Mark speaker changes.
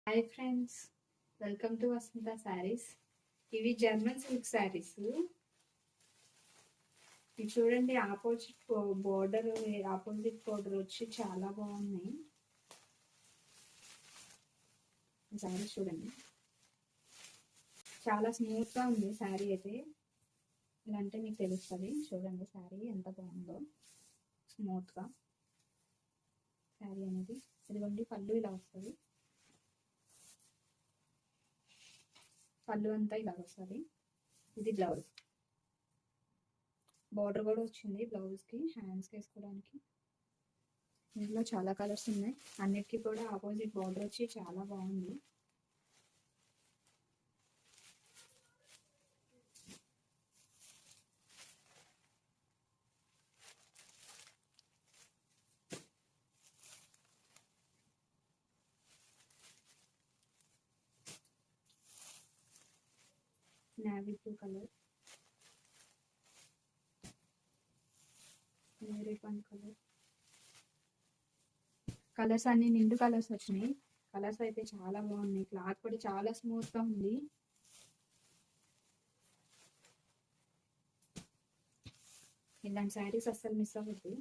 Speaker 1: Hi friends, welcome to వసంత శారీస్. ఇవి German silk saris. ఇవి చూడండి, ఆపోజిట్ బోర్డర్ వచ్చి చాలా బాగున్నాయి. శారీస్ చూడండి, చాలా స్మూత్గా ఉంది శారీ అయితే. ఇలా అంటే మీకు తెలుస్తుంది. చూడండి శారీ ఎంత బాగుందో, స్మూత్గా శారీ అనేది. ఇదిగోండి పళ్ళు ఇలా వస్తుంది. పళ్ళు అంతా ఇలా వస్తుంది. ఇది బ్లౌజ్. బార్డర్ కూడా వచ్చింది బ్లౌజ్కి, హ్యాండ్స్కి వేసుకోవడానికి. ఇందులో చాలా కలర్స్ ఉన్నాయి. అన్నిటికీ కూడా ఆపోజిట్ బార్డర్ వచ్చి చాలా బాగుంది. Navy blue colour, red one colour. Colours అన్ని నిండు కలర్స్ వచ్చినాయి. కలర్స్ అయితే చాలా బాగున్నాయి. క్లాత్ కూడా చాలా స్మూత్గా ఉంది. ఇలాంటి శారీస్ అస్సలు మిస్ అవ్వద్దు.